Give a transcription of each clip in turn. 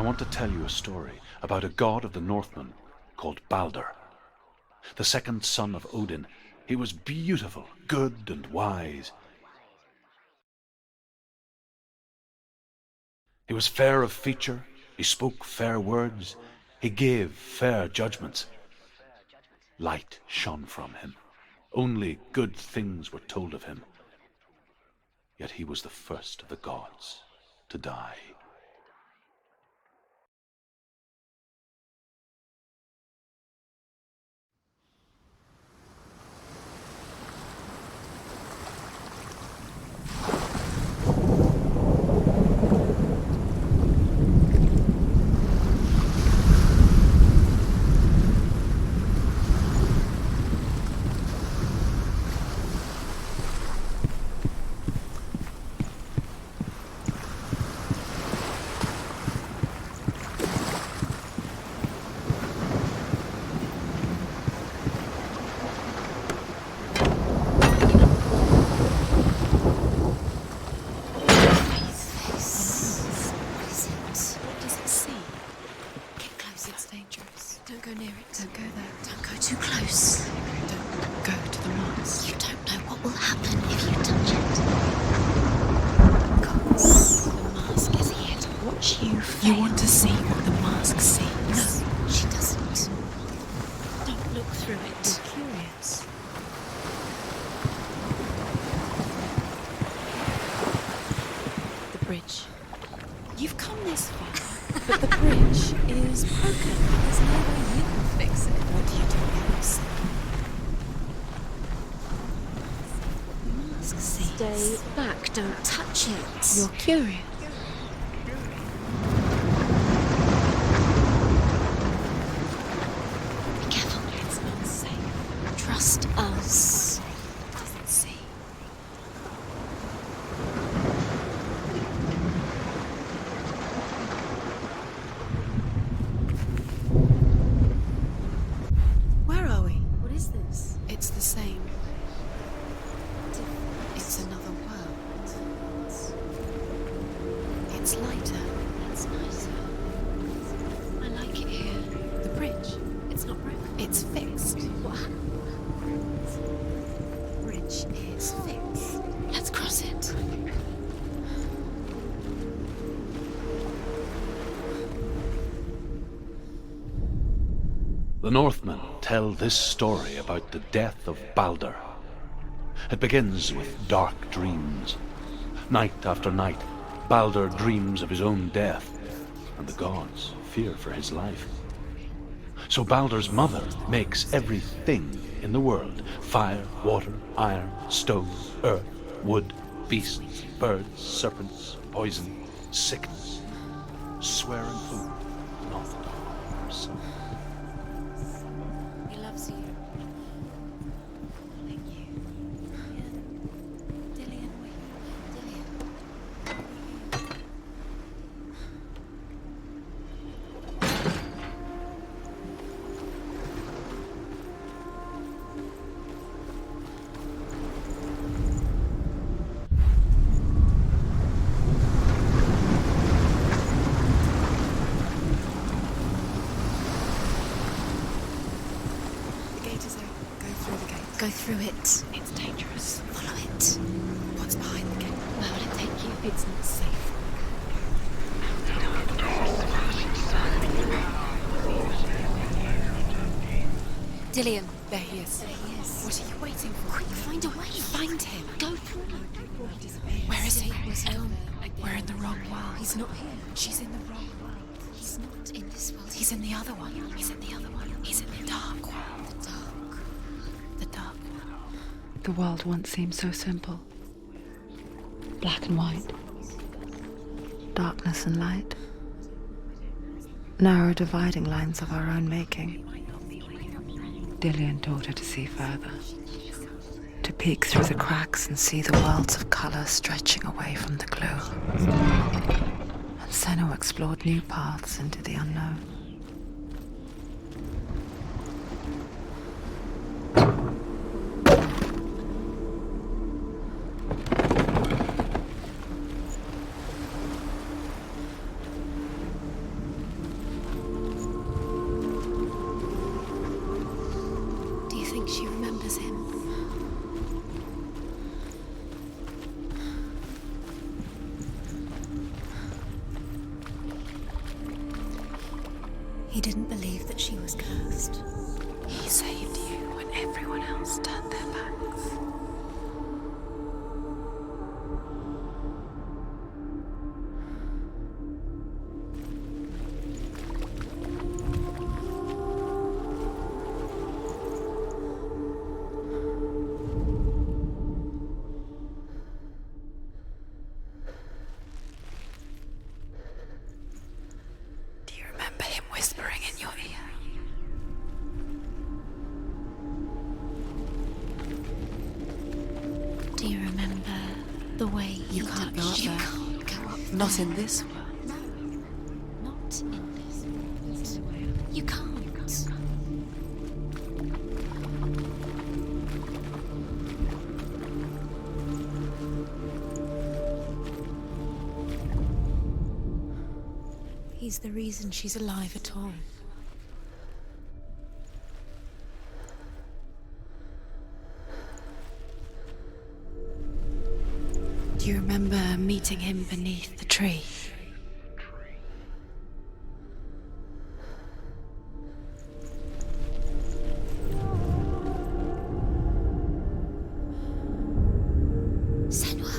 want to tell you a story about a god of the Northmen called Balder. The second son of Odin. He was beautiful, good, and wise. He was fair of feature, he spoke fair words, he gave fair judgments. Light shone from him. Only good things were told of him. Yet he was the first of the gods to die. You want to see what the mask sees? No, she doesn't. Don't look through it. You're curious. The bridge. You've come this far, but the bridge is broken. There's no way you can fix it. What do you do else? The mask sees. Stay back, don't touch it. You're curious. Trust us. Doesn't see. Where are we? What is this? It's the same. It's another world. It's lighter. It's nicer. I like it here. The bridge. It's not broken. It's fixed. What happened? Bridge is fixed. Let's cross it. The Northmen tell this story about the death of Balder. It begins with dark dreams. Night after night, Balder dreams of his own death, and the gods fear for his life. So Balder's mother makes everything in the world: fire, water, iron, stone, earth, wood, beasts, birds, serpents, poison, sickness, swear an oath not to harm her son. He loves you. Thank you. Dillian, wait. Dillian. Go through it. It's dangerous. Follow it. What's behind the gate? Where will it take you? It's not safe. Dillian. There he is. There he is. What are you waiting for? Quick, find a way. Find him. Go through. Where is he? Where's he gone? We're in the wrong world. He's not here. She's in the wrong world. He's not in this world. He's in the other one. He's in the other one. He's in the dark world. The dark. The dark world. The world once seemed so simple. Black and white. Darkness and light. Narrow dividing lines of our own making. Dillian taught her to see further. To peek through the cracks and see the worlds of colour stretching away from the gloom. And Senna explored new paths into the unknown. think she remembers him. He didn't believe that she was cursed. He saved you when everyone else turned their backs. Do you remember him whispering in your ear? Do you remember the way he can't touched go you? up there. Can't go up Not there. in this world. No, not in this world. You can't. He's the reason she's alive at all. Do you remember meeting him beneath the tree? Senwa,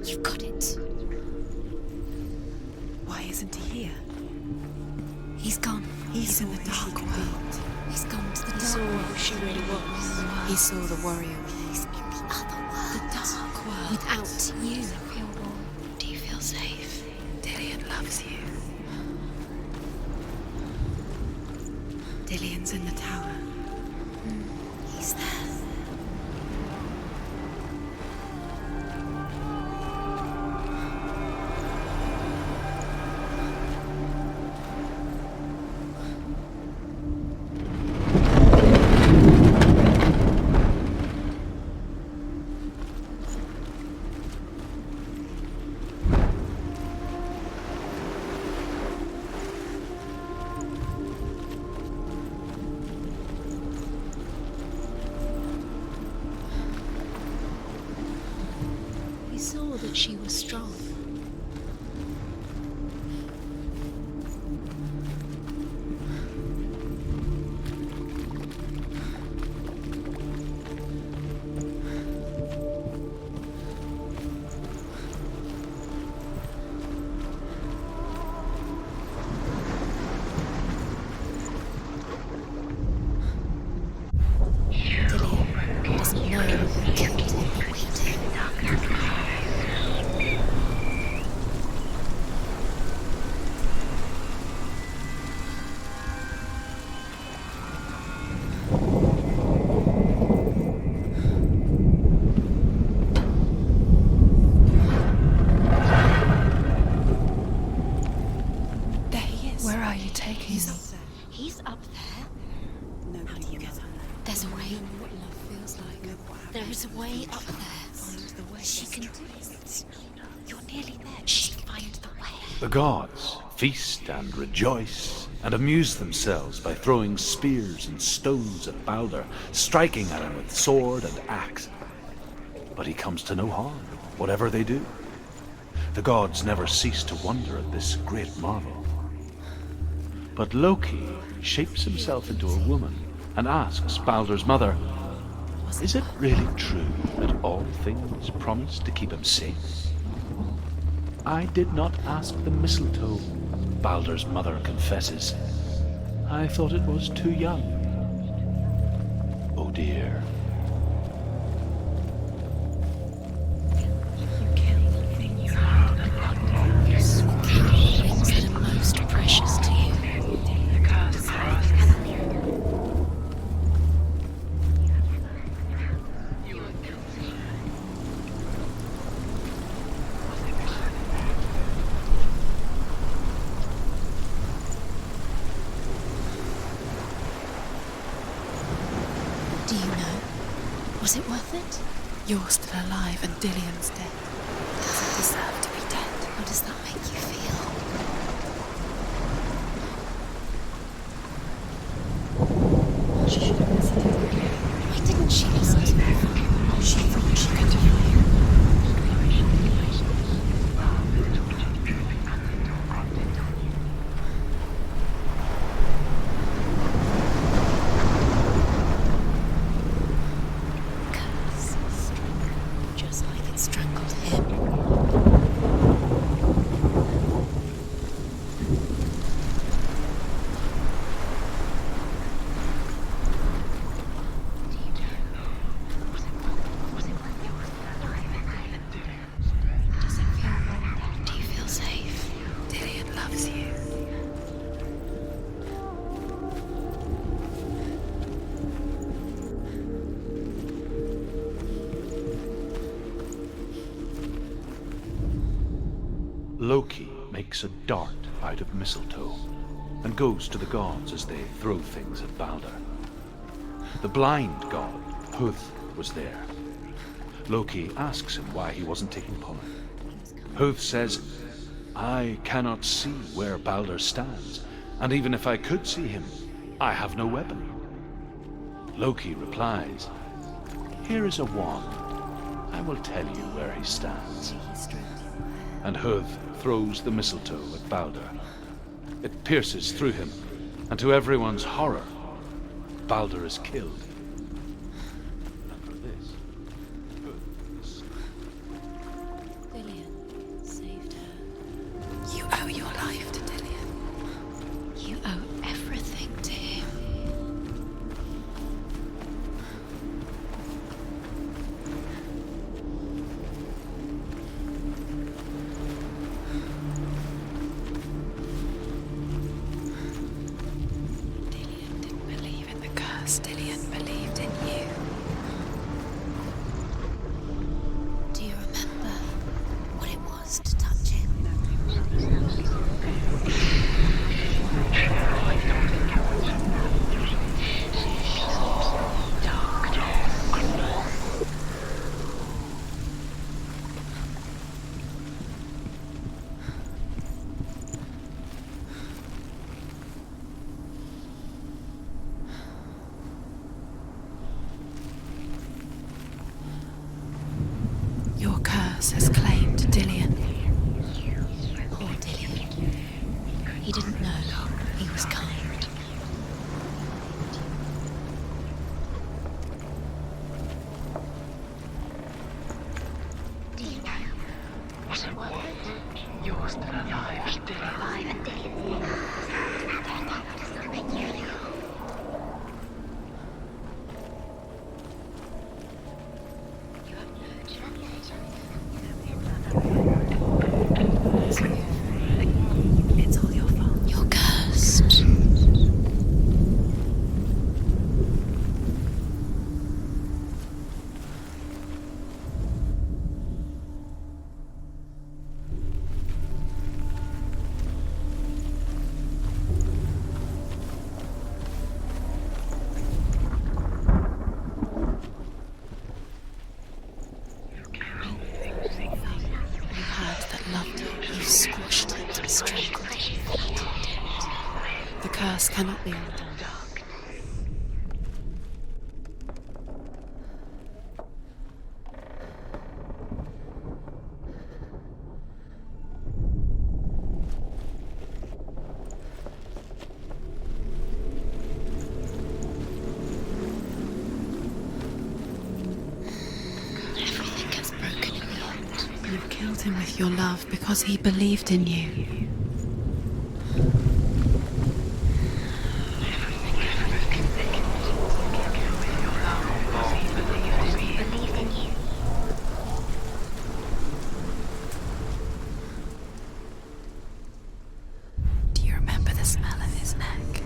you've got it. Why isn't he here? He's gone. He's in the dark world. He's gone to the He dark saw world. who she really was. He saw the warrior. He's in the other world. The dark world. Without you. Do you feel safe? Dillian loves you. Dillian's in the tower. He's there. He saw that she was strong. Dillian doesn't know who killed him, but we do. There he is. Where are you taking me? He's up there. How do you get up there? There's a way. What love feels like. There is a way up there. Find the way. She can do it. You're nearly there. Just find the way. The gods feast and rejoice and amuse themselves by throwing spears and stones at Balder, striking at him with sword and axe. But he comes to no harm, whatever they do. The gods never cease to wonder at this great marvel. But Loki shapes himself into a woman and asks Balder's mother, "Is it really true that all things promise to keep him safe?" "I did not ask the mistletoe," Balder's mother confesses. "I thought it was too young." Oh dear. You killed the thing you held upon you. Things that are most precious to you. The curse. Do you know? Was it worth it? You're still alive and Dillian's dead. Does he deserve to be dead? How does that make you feel? She should have listened to the Loki makes a dart out of mistletoe and goes to the gods as they throw things at Balder. The blind god, Huth, was there. Loki asks him why he wasn't taking part. Huth says, "I cannot see where Balder stands, and even if I could see him, I have no weapon." Loki replies, "Here is a wand. I will tell you where he stands." And Huth throws the mistletoe at Balder. It pierces through him, and to everyone's horror, Balder is killed. And for this, Huth is Dillion saved her. You owe your life to Dillion. You owe everything to him. Dillion didn't believe in the curse. Dillion believed in you. Do you remember what it was to touch him? Your curse has claimed Dillion. Poor Dillion. He didn't know he was kind. Do you know what it was? You're still alive, Dillion. It's all your fault. You're cursed. You heard that loved you. You squashed it, strangled it. The curse cannot be undone. Everything gets broken in the end. You killed him with your love because he believed in you. Believed in you. Do you remember the smell of his neck?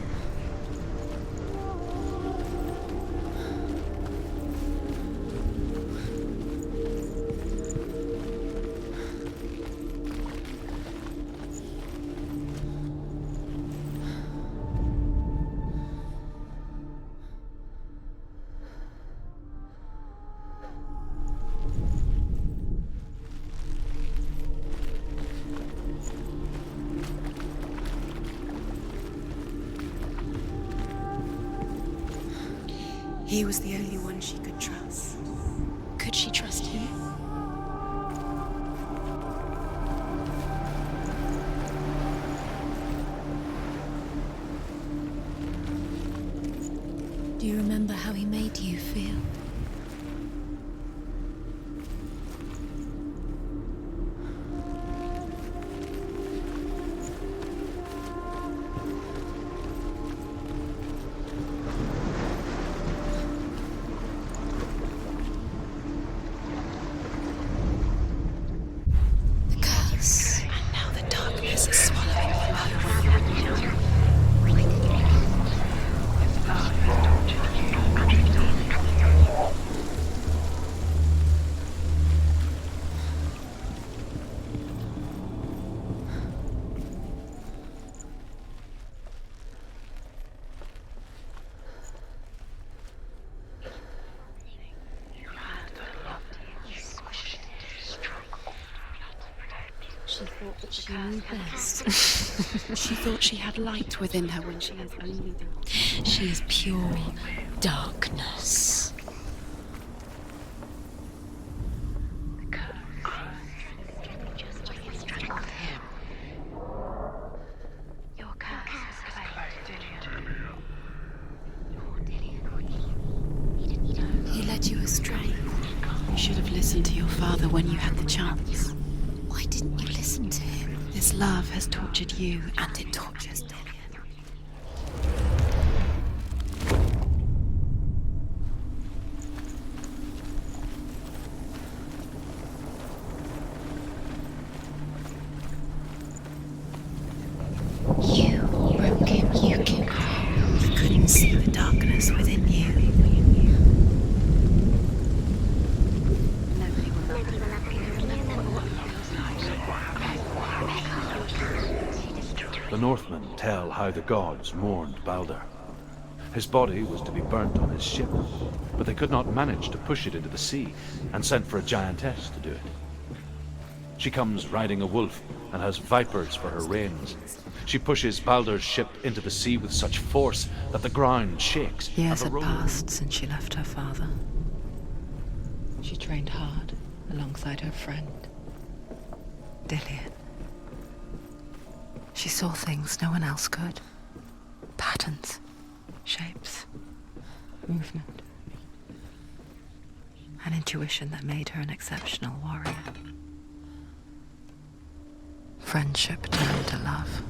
He was the only one she could trust. Could she trust him? Do you remember how he made you feel? The curse. And now the darkness is swallowing him up. She knew best. She thought she had light within her when she has only darkness. She is pure darkness. He led you astray. You should have listened to your father when you had the chance. Why didn't you listen to him? This love has tortured you, and it tortures Dillian. You broke him, you killed him. He couldn't see the darkness within you. The Northmen tell how the gods mourned Balder. His body was to be burnt on his ship, but they could not manage to push it into the sea, and sent for a giantess to do it. She comes riding a wolf and has vipers for her reins. She pushes Balder's ship into the sea with such force that the ground shakes. Years and had the passed since she left her father. She trained hard alongside her friend, Dillian. She saw things no one else could. Patterns, shapes, movement. An intuition that made her an exceptional warrior. Friendship turned to love.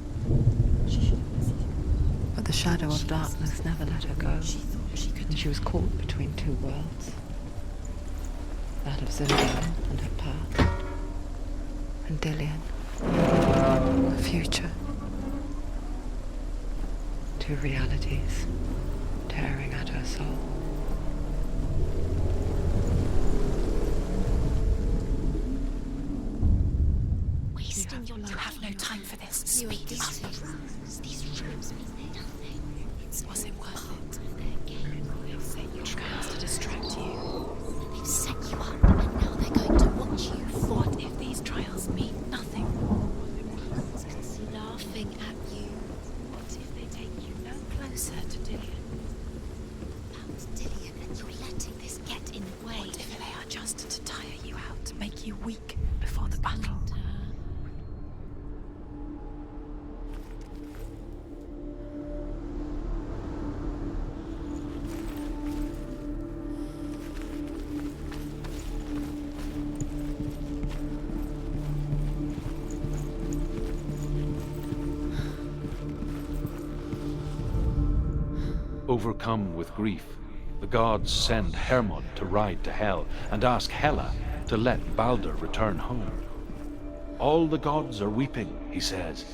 But the shadow of darkness never let her go. And she was caught between two worlds. That of Zillion and her past. And Dillian, her future. Two realities tearing at her soul. Wasting your life. You have no time for this. Speak up. These rooms mean nothing. Was it worth it? They set you trials to distract you. They've set you up, and now they're going to watch you fall. What if these trials mean nothing? Laughing at you. What if they take you no closer to Dillian? About Dillian, and you're letting this get in the way. What if they are just to tire you out, to make you weak before the battle? Overcome with grief, the gods send Hermod to ride to Hell and ask Hela to let Balder return home. All the gods are weeping, he says.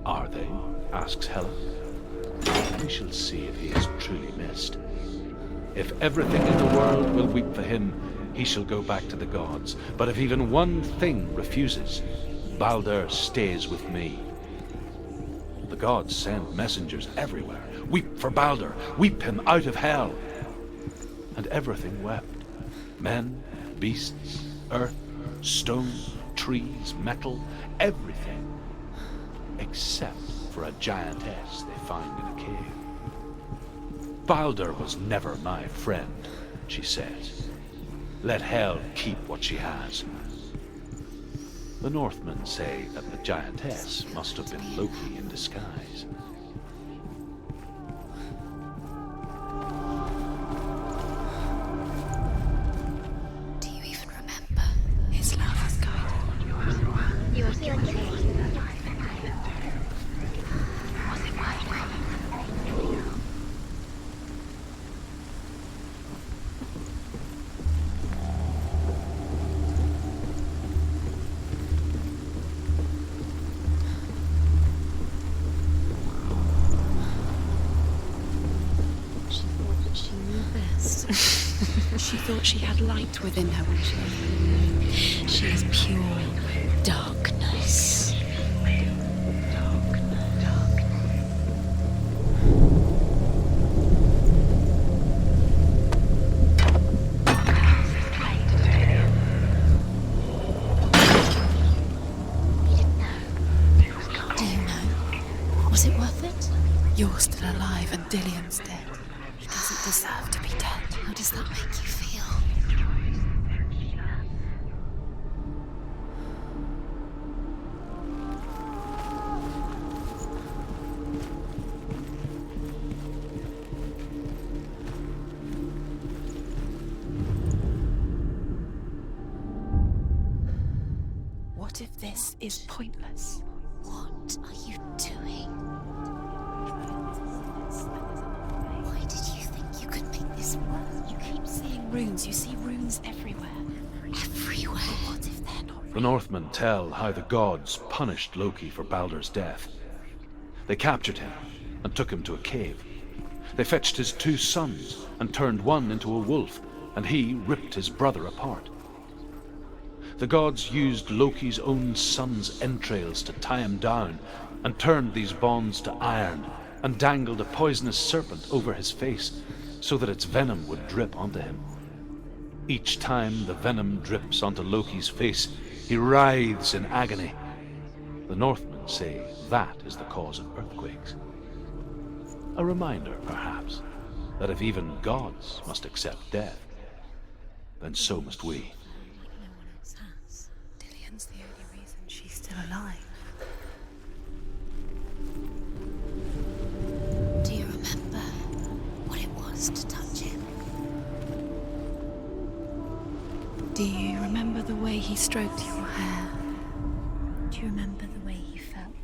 Are they? Asks Hela. We shall see if he is truly missed. If everything in the world will weep for him, he shall go back to the gods. But if even one thing refuses, Balder stays with me. The gods send messengers everywhere. Weep for Balder, weep him out of Hell. And everything wept. Men, beasts, earth, stone, trees, metal, everything. Except for a giantess they find in a cave. Balder was never my friend, she says. Let Hell keep what she has. The Northmen say that the giantess must have been Loki in disguise. Do you even remember? His love has guided you. She thought she had light within her when she She is pure darkness. still alive and Dillian's dead. He doesn't deserve to be dead. How does that make you feel? What if this is pointless? What are you doing? Why did you think you could make this work? You keep seeing runes. You see runes everywhere. Everywhere. What if they're not The Northmen tell how the gods punished Loki for Baldur's death. They captured him and took him to a cave. They fetched his 2 sons and turned one into a wolf, and he ripped his brother apart. The gods used Loki's own son's entrails to tie him down and turned these bonds to iron and dangled a poisonous serpent over his face so that its venom would drip onto him. Each time the venom drips onto Loki's face, he writhes in agony. The Northmen say that is the cause of earthquakes. A reminder, perhaps, that if even gods must accept death, then so must we. Dillian's the only reason she's still alive. Do you remember what it was to touch him? Do you remember the way he stroked your hair? Do you remember the way he felt?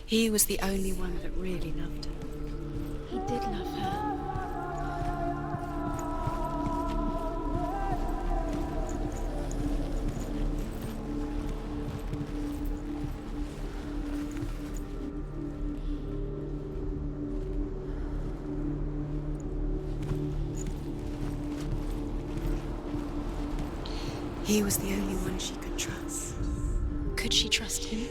He was the only one that really loved her. He did love her. He was the only one she could trust. Could she trust him?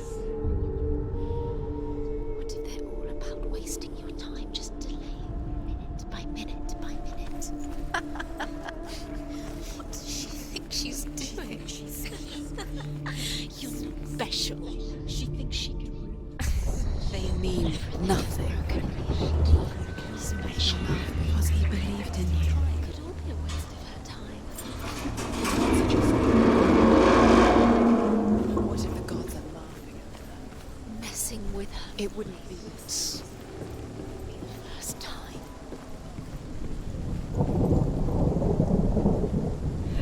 What if they're all about wasting your time, just delaying minute by minute by minute? What does she think she's doing? You're special. She thinks she can. They mean nothing. Special. Because he believed in you. It could all be a waste of her time. What if the gods are laughing at her? Messing with her. It wouldn't be this. Be the first time.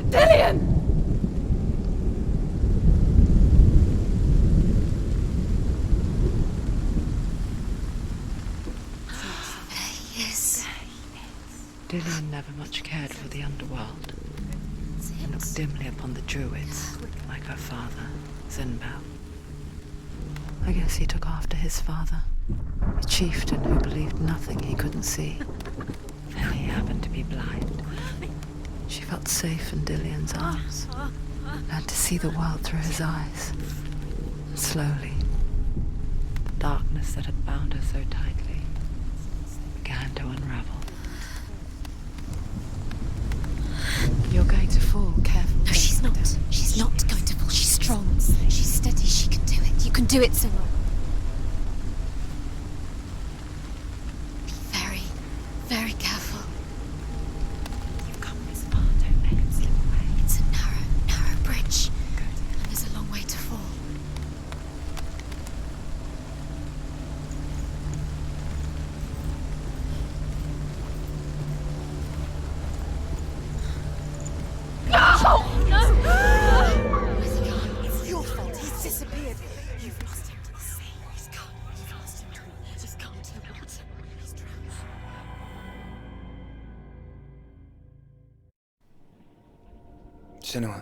Dillian! There he is. Dillian never much cared for the underworld, and looked dimly upon the druids, like her father, Zinbao. I guess he took after his father, a chieftain who believed nothing he couldn't see. And he happened to be blind. She felt safe in Dillian's arms, learned to see the world through his eyes. Slowly, the darkness that had bound her so tightly began to unravel. You're going to fall. Careful. No, she's not. She's not going to fall. She's strong. She's steady. She can do it. You can do it, Cyril. Be very, very careful. You've come this far. Don't let it slip away. It's a narrow, narrow bridge. And there's a long way to fall. It's your fault. He's disappeared. You've lost him to the sea. He's gone. You've lost him to it. Just come to the water. He's drowned. Senua,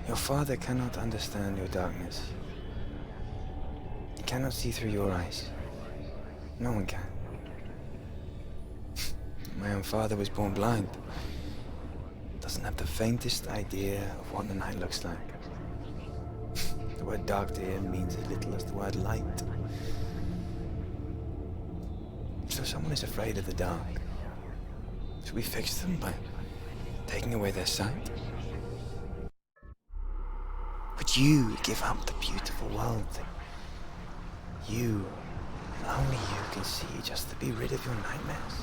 your father cannot understand your darkness. He cannot see through your eyes. No one can. My own father was born blind. Doesn't have the faintest idea of what the night looks like. The word dark to him means as little as the word light. someone is afraid of the dark, should we fix them by taking away their sight? Would you give up the beautiful world that you, and only you, can see just to be rid of your nightmares?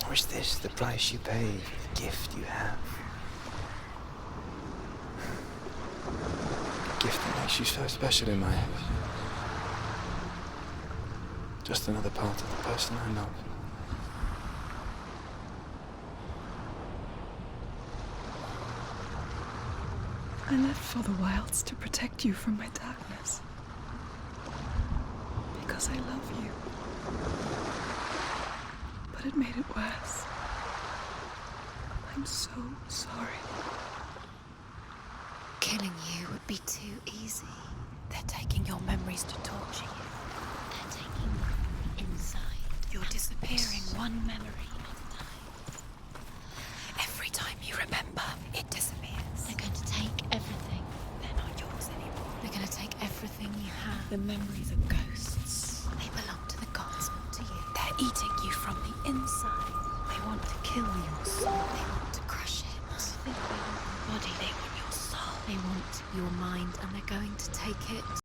Or is this the price you pay for the gift you have? A gift that makes you so special in my eyes. Just another part of the person I love. I lived for the wilds to protect you from my darkness. Because I love you. But it made it worse. I'm so sorry. Killing you would be too easy. They're taking your memories to torture you. They're taking them inside. You're disappearing one memory at a time. Every time you remember, it disappears. They're going to take everything. They're not yours anymore. They're going to take everything you have. The memories are ghosts. They belong to the gods, not to you. They're eating you from the inside. They want to kill your soul. They want to crush it. They want your body. They want your soul. They want your mind, and they're going to take it.